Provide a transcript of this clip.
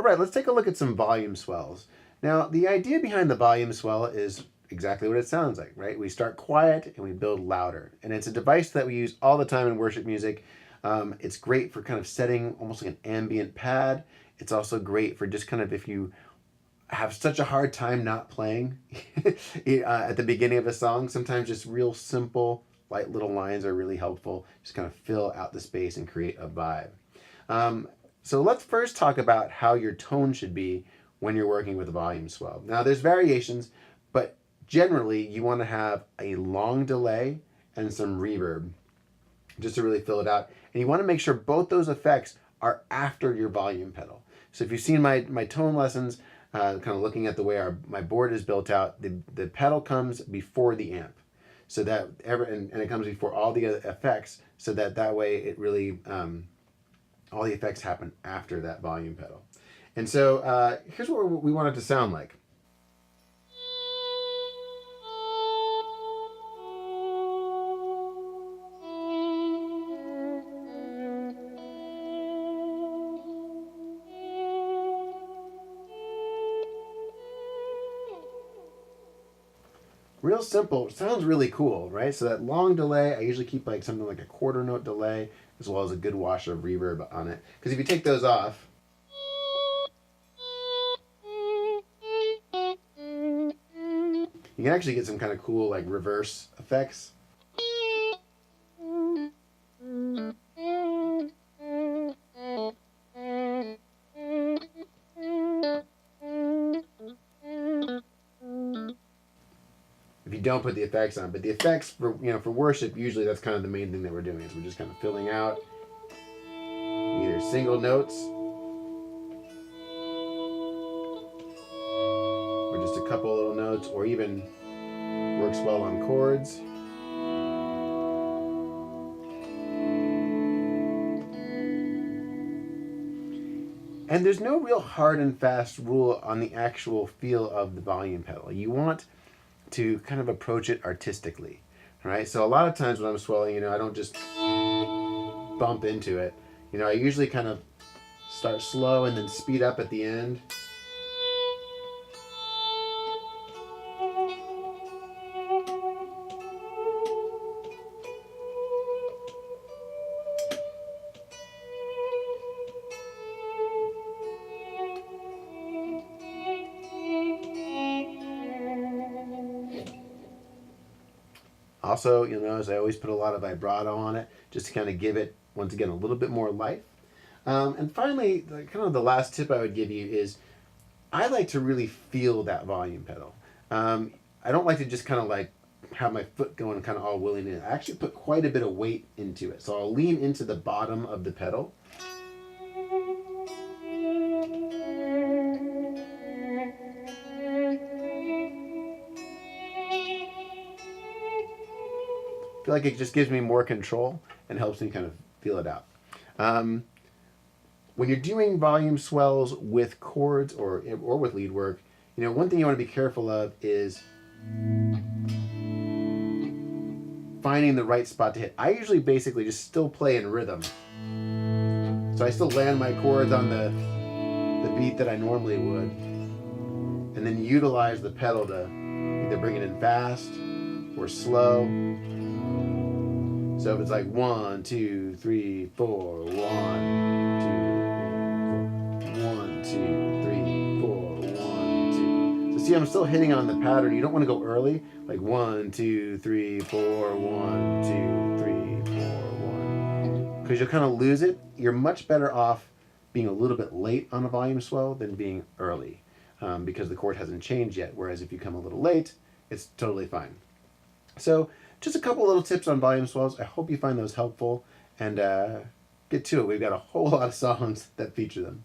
All right, let's take a look at some volume swells. Now, the idea behind the volume swell is exactly what it sounds like, right? We start quiet and we build louder. And it's a device that we use all the time in worship music. It's great for kind of setting almost like an ambient pad. It's also great for just kind of if you have such a hard time not playing at the beginning of a song, sometimes just real simple, light little lines are really helpful. Just kind of fill out the space and create a vibe. So let's first talk about how your tone should be when you're working with a volume swell. Now there's variations, but generally you want to have a long delay and some reverb just to really fill it out. And you want to make sure both those effects are after your volume pedal. So if you've seen my tone lessons, kind of looking at the way my board is built out, the pedal comes before the amp. So that and it comes before all the other effects, so that way it really all the effects happen after that volume pedal. And so here's what we want it to sound like. Real simple. It sounds really cool, right? So that long delay, I usually keep like something like a quarter note delay, as well as a good wash of reverb on it. Because if you take those off, you can actually get some kind of cool like reverse effects. If you don't put the effects on, but the effects for for worship, usually that's kind of the main thing that we're doing, is we're just kind of filling out either single notes or just a couple little notes, or even works well on chords. And there's no real hard and fast rule on the actual feel of the volume pedal. You want to kind of approach it artistically, right? So a lot of times when I'm swelling, I don't just bump into it. I usually kind of start slow and then speed up at the end. Also, you'll notice I always put a lot of vibrato on it, just to kind of give it, once again, a little bit more life. And finally, kind of the last tip I would give you is, I like to really feel that volume pedal. I don't like to just kind of like have my foot going kind of all willy-nilly. I actually put quite a bit of weight into it. So I'll lean into the bottom of the pedal. I feel like it just gives me more control and helps me kind of feel it out. When you're doing volume swells with chords or with lead work, one thing you want to be careful of is finding the right spot to hit. I usually basically just still play in rhythm. So I still land my chords on the beat that I normally would, and then utilize the pedal to either bring it in fast or slow. So if it's like 1, 2, 3, 4, 1, 2, 1, 2, 3, 4, 1, 2. So see, I'm still hitting on the pattern. You don't want to go early, like 1, 2, 3, 4, 1, 2, 3, 4, 1, because you'll kind of lose it. You're much better off being a little bit late on a volume swell than being early, because the chord hasn't changed yet. Whereas if you come a little late, it's totally fine. So just a couple little tips on volume swells. I hope you find those helpful, and get to it. We've got a whole lot of songs that feature them.